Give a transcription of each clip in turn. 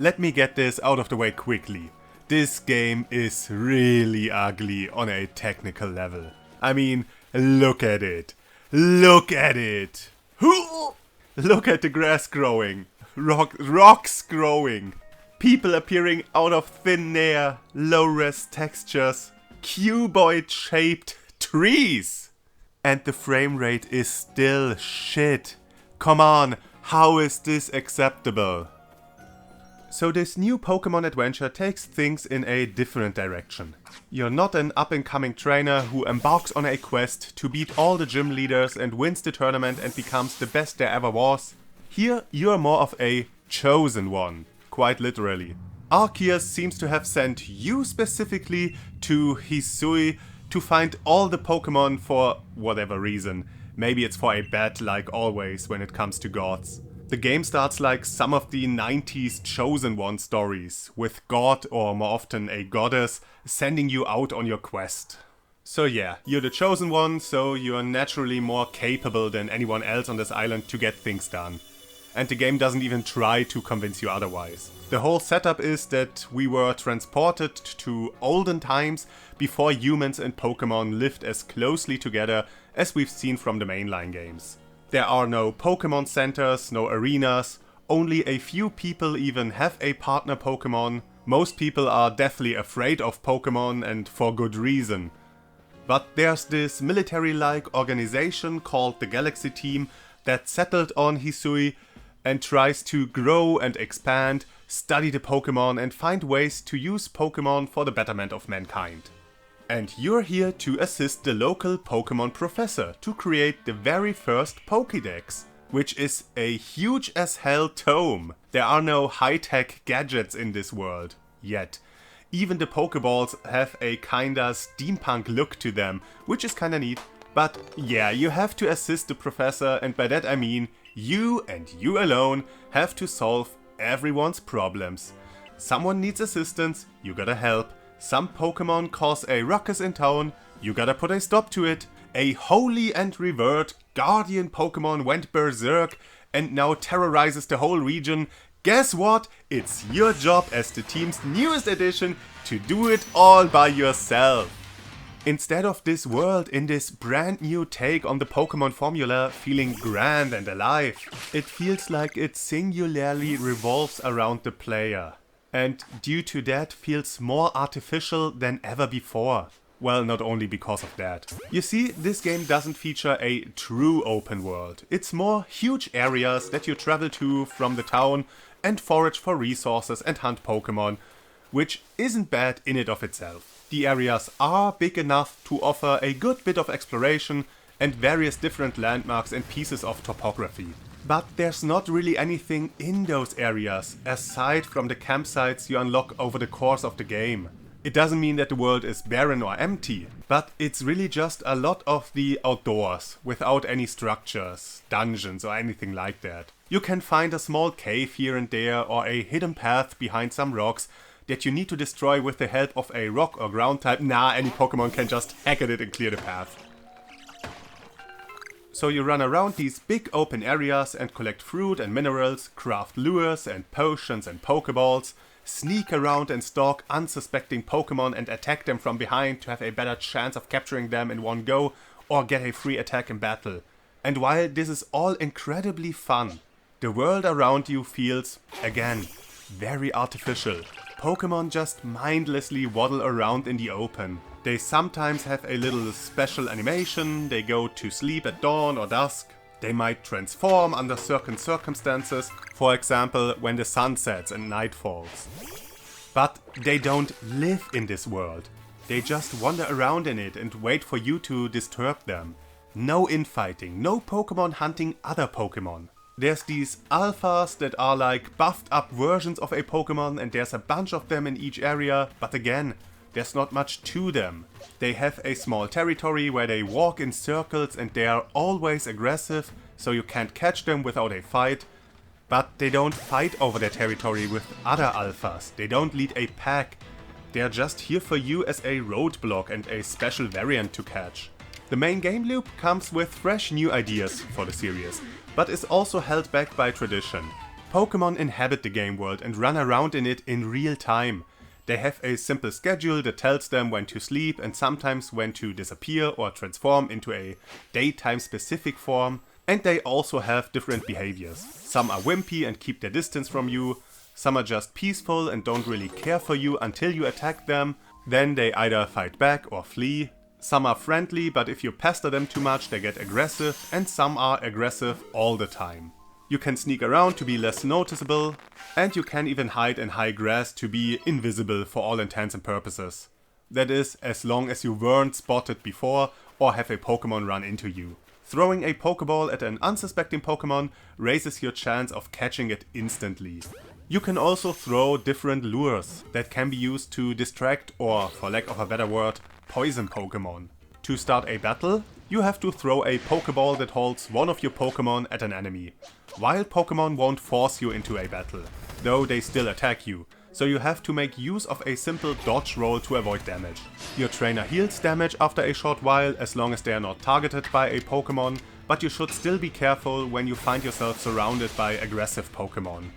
let me get this out of the way quickly. This game is really ugly on a technical level. I mean, look at it. Look at it. Look at the grass growing. Rocks growing. People appearing out of thin air. Low-res textures. Cuboid shaped trees. And the frame rate is still shit. Come on, how is this acceptable? So this new Pokemon adventure takes things in a different direction. You're not an up-and-coming trainer who embarks on a quest to beat all the gym leaders and wins the tournament and becomes the best there ever was. Here you're more of a chosen one, quite literally. Arceus seems to have sent you specifically to Hisui to find all the Pokemon for whatever reason. Maybe it's for a bet like always when it comes to gods. The game starts like some of the 90s Chosen One stories, with God, or more often a goddess, sending you out on your quest. So yeah, you're the Chosen One, so you're naturally more capable than anyone else on this island to get things done. And the game doesn't even try to convince you otherwise. The whole setup is that we were transported to olden times before humans and Pokemon lived as closely together as we've seen from the mainline games. There are no Pokemon centers, no arenas, only a few people even have a partner Pokemon. Most people are deathly afraid of Pokemon, and for good reason. But there's this military-like organization called the Galaxy Team that settled on Hisui and tries to grow and expand, study the Pokemon and find ways to use Pokemon for the betterment of mankind. And you're here to assist the local Pokemon professor to create the very first Pokédex, which is a huge as hell tome. There are no high-tech gadgets in this world, yet. Even the Pokeballs have a kinda steampunk look to them, which is kinda neat. But yeah, you have to assist the professor, and by that I mean you and you alone have to solve everyone's problems. Someone needs assistance, you gotta help. Some Pokemon cause a ruckus in town, you gotta put a stop to it. A holy and revered guardian Pokemon went berserk and now terrorizes the whole region. Guess what? It's your job as the team's newest addition to do it all by yourself. Instead of this world in this brand new take on the Pokemon formula feeling grand and alive, it feels like it singularly revolves around the player. And due to that feels more artificial than ever before. Well, not only because of that. You see, this game doesn't feature a true open world. It's more huge areas that you travel to from the town and forage for resources and hunt Pokemon, which isn't bad in and of itself. The areas are big enough to offer a good bit of exploration and various different landmarks and pieces of topography. But there's not really anything in those areas, aside from the campsites you unlock over the course of the game. It doesn't mean that the world is barren or empty, but it's really just a lot of the outdoors, without any structures, dungeons or anything like that. You can find a small cave here and there, or a hidden path behind some rocks that you need to destroy with the help of a rock or ground type. Nah, any Pokemon can just hack at it and clear the path. So you run around these big open areas and collect fruit and minerals, craft lures and potions and Pokeballs, sneak around and stalk unsuspecting Pokemon and attack them from behind to have a better chance of capturing them in one go, or get a free attack in battle. And while this is all incredibly fun, the world around you feels, again, very artificial. Pokemon just mindlessly waddle around in the open. They sometimes have a little special animation, they go to sleep at dawn or dusk. They might transform under certain circumstances, for example when the sun sets and night falls. But they don't live in this world. They just wander around in it and wait for you to disturb them. No infighting, no Pokemon hunting other Pokemon. There's these alphas that are like buffed up versions of a Pokemon, and there's a bunch of them in each area, but again, there's not much to them. They have a small territory where they walk in circles and they are always aggressive, so you can't catch them without a fight. But they don't fight over their territory with other alphas, they don't lead a pack. They are just here for you as a roadblock and a special variant to catch. The main game loop comes with fresh new ideas for the series, but is also held back by tradition. Pokémon inhabit the game world and run around in it in real time. They have a simple schedule that tells them when to sleep and sometimes when to disappear or transform into a daytime specific form, and they also have different behaviors. Some are wimpy and keep their distance from you, some are just peaceful and don't really care for you until you attack them, then they either fight back or flee. Some are friendly, but if you pester them too much they get aggressive, and some are aggressive all the time. You can sneak around to be less noticeable, and you can even hide in high grass to be invisible for all intents and purposes. That is, as long as you weren't spotted before or have a Pokémon run into you. Throwing a Pokéball at an unsuspecting Pokémon raises your chance of catching it instantly. You can also throw different lures that can be used to distract or, for lack of a better word, poison Pokémon. To start a battle, you have to throw a Pokéball that holds one of your Pokémon at an enemy. Wild Pokémon won't force you into a battle, though they still attack you, so you have to make use of a simple dodge roll to avoid damage. Your trainer heals damage after a short while as long as they are not targeted by a Pokémon, but you should still be careful when you find yourself surrounded by aggressive Pokémon.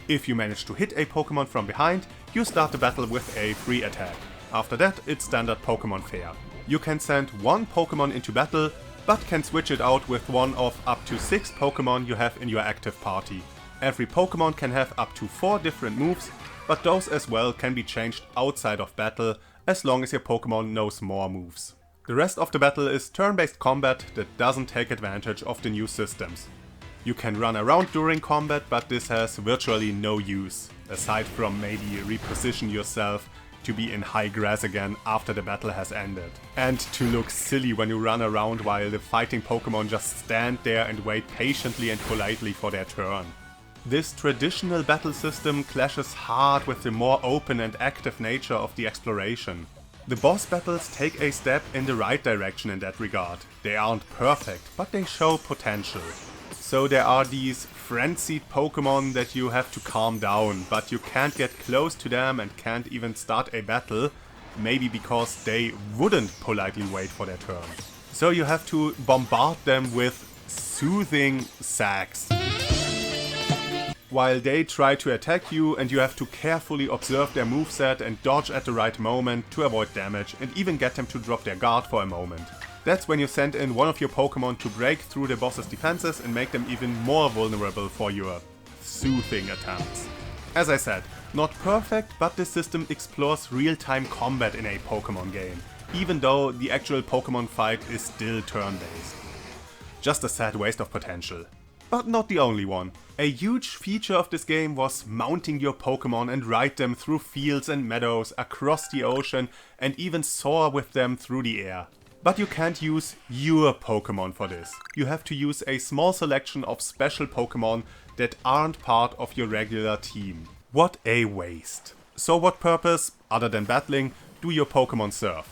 If you manage to hit a Pokémon from behind, you start the battle with a free attack. After that, it's standard Pokémon fare. You can send one Pokémon into battle, but can switch it out with one of up to 6 Pokémon you have in your active party. Every Pokémon can have up to 4 different moves, but those as well can be changed outside of battle as long as your Pokémon knows more moves. The rest of the battle is turn-based combat that doesn't take advantage of the new systems. You can run around during combat, but this has virtually no use, aside from maybe reposition yourself to be in high grass again after the battle has ended. And to look silly when you run around while the fighting Pokémon just stand there and wait patiently and politely for their turn. This traditional battle system clashes hard with the more open and active nature of the exploration. The boss battles take a step in the right direction in that regard. They aren't perfect, but they show potential. So there are these frenzied Pokémon that you have to calm down, but you can't get close to them and can't even start a battle, maybe because they wouldn't politely wait for their turn. So you have to bombard them with soothing sacks, while they try to attack you, and you have to carefully observe their moveset and dodge at the right moment to avoid damage and even get them to drop their guard for a moment. That's when you send in one of your Pokémon to break through the boss's defenses and make them even more vulnerable for your soothing attempts. As I said, not perfect, but this system explores real-time combat in a Pokémon game, even though the actual Pokémon fight is still turn-based. Just a sad waste of potential. But not the only one. A huge feature of this game was mounting your Pokémon and ride them through fields and meadows, across the ocean, and even soar with them through the air. But you can't use your Pokémon for this. You have to use a small selection of special Pokémon that aren't part of your regular team. What a waste. So what purpose, other than battling, do your Pokémon serve?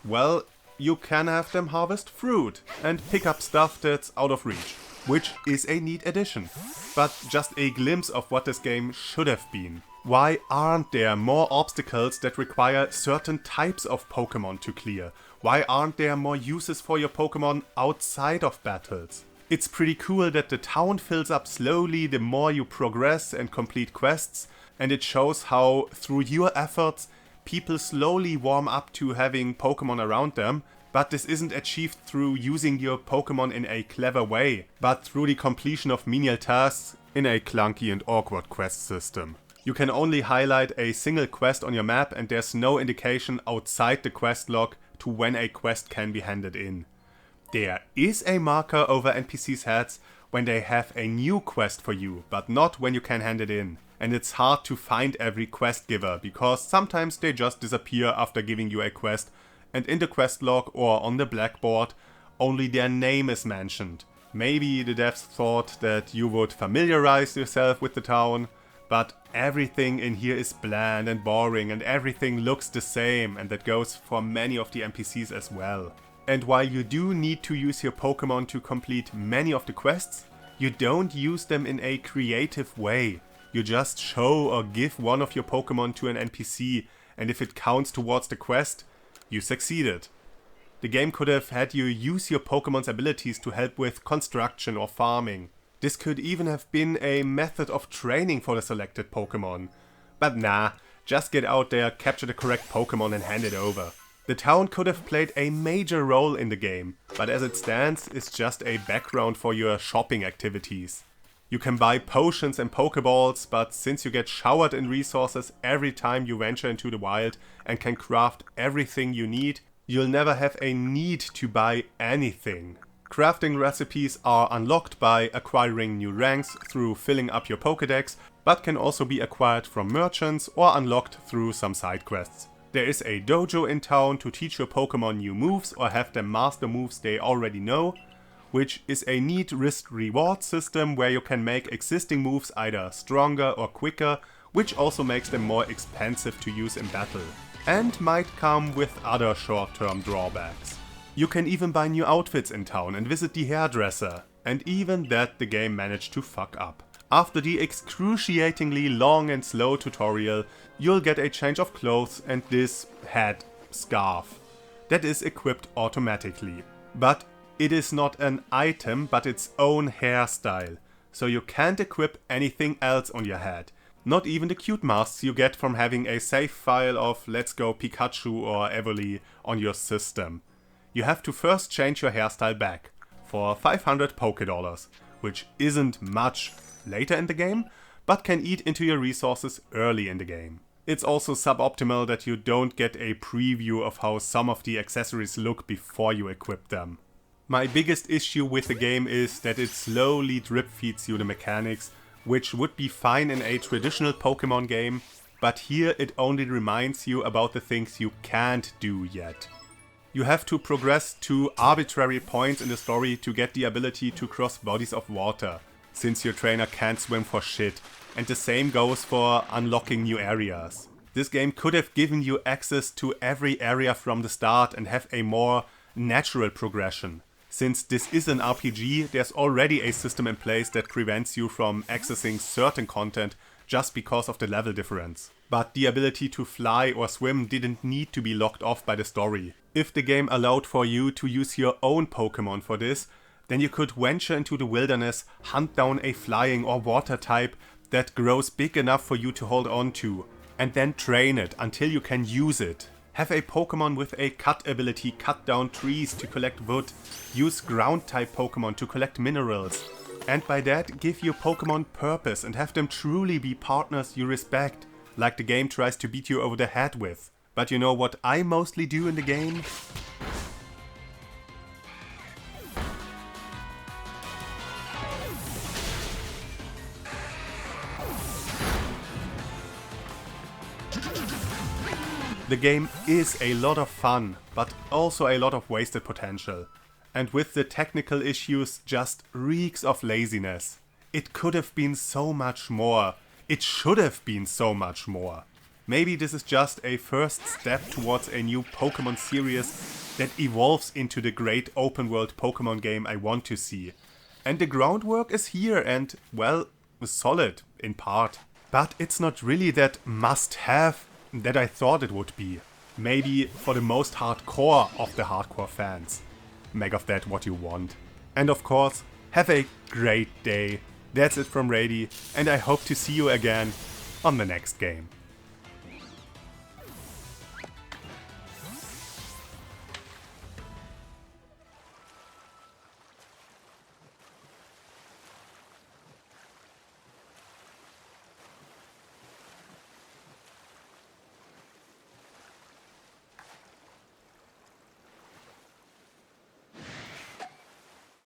Well, you can have them harvest fruit and pick up stuff that's out of reach, which is a neat addition. But just a glimpse of what this game should have been. Why aren't there more obstacles that require certain types of Pokémon to clear? Why aren't there more uses for your Pokémon outside of battles? It's pretty cool that the town fills up slowly the more you progress and complete quests, and it shows how, through your efforts, people slowly warm up to having Pokémon around them, but this isn't achieved through using your Pokémon in a clever way, but through the completion of menial tasks in a clunky and awkward quest system. You can only highlight a single quest on your map, and there's no indication outside the quest log to when a quest can be handed in. There is a marker over NPCs' heads when they have a new quest for you, but not when you can hand it in. And it's hard to find every quest giver, because sometimes they just disappear after giving you a quest, and in the quest log or on the blackboard, only their name is mentioned. Maybe the devs thought that you would familiarize yourself with the town, but everything in here is bland and boring and everything looks the same, and that goes for many of the NPCs as well. And while you do need to use your Pokémon to complete many of the quests, you don't use them in a creative way. You just show or give one of your Pokémon to an NPC, and if it counts towards the quest, you succeeded. The game could have had you use your Pokémon's abilities to help with construction or farming. This could even have been a method of training for the selected Pokemon. But nah, just get out there, capture the correct Pokemon and hand it over. The town could have played a major role in the game, but as it stands, it's just a background for your shopping activities. You can buy potions and Pokeballs, but since you get showered in resources every time you venture into the wild and can craft everything you need, you'll never have a need to buy anything. Crafting recipes are unlocked by acquiring new ranks through filling up your Pokédex, but can also be acquired from merchants or unlocked through some side quests. There is a dojo in town to teach your Pokemon new moves or have them master moves they already know, which is a neat risk-reward system where you can make existing moves either stronger or quicker, which also makes them more expensive to use in battle, and might come with other short-term drawbacks. You can even buy new outfits in town and visit the hairdresser, and even that the game managed to fuck up. After the excruciatingly long and slow tutorial, you'll get a change of clothes and this head scarf that is equipped automatically. But it is not an item but its own hairstyle, so you can't equip anything else on your head. Not even the cute masks you get from having a save file of Let's Go Pikachu or Evoli on your system. You have to first change your hairstyle back for 500 Pokédollars, which isn't much later in the game, but can eat into your resources early in the game. It's also suboptimal that you don't get a preview of how some of the accessories look before you equip them. My biggest issue with the game is that it slowly drip feeds you the mechanics, which would be fine in a traditional Pokemon game, but here it only reminds you about the things you can't do yet. You have to progress to arbitrary points in the story to get the ability to cross bodies of water, since your trainer can't swim for shit, and the same goes for unlocking new areas. This game could have given you access to every area from the start and have a more natural progression. Since this is an RPG, there's already a system in place that prevents you from accessing certain content just because of the level difference. But the ability to fly or swim didn't need to be locked off by the story. If the game allowed for you to use your own Pokemon for this, then you could venture into the wilderness, hunt down a flying or water type that grows big enough for you to hold on to, and then train it until you can use it. Have a Pokemon with a cut ability cut down trees to collect wood, use ground type Pokemon to collect minerals, and by that give your Pokemon purpose and have them truly be partners you respect, like the game tries to beat you over the head with. But you know what I mostly do in the game? The game is a lot of fun, but also a lot of wasted potential. And with the technical issues, just reeks of laziness. It could have been so much more. It should have been so much more. Maybe this is just a first step towards a new Pokemon series that evolves into the great open world Pokemon game I want to see. And the groundwork is here and, well, solid in part. But it's not really that must-have that I thought it would be. Maybe for the most hardcore of the hardcore fans. Make of that what you want. And of course, have a great day. That's it from Rady, and I hope to see you again on the next game.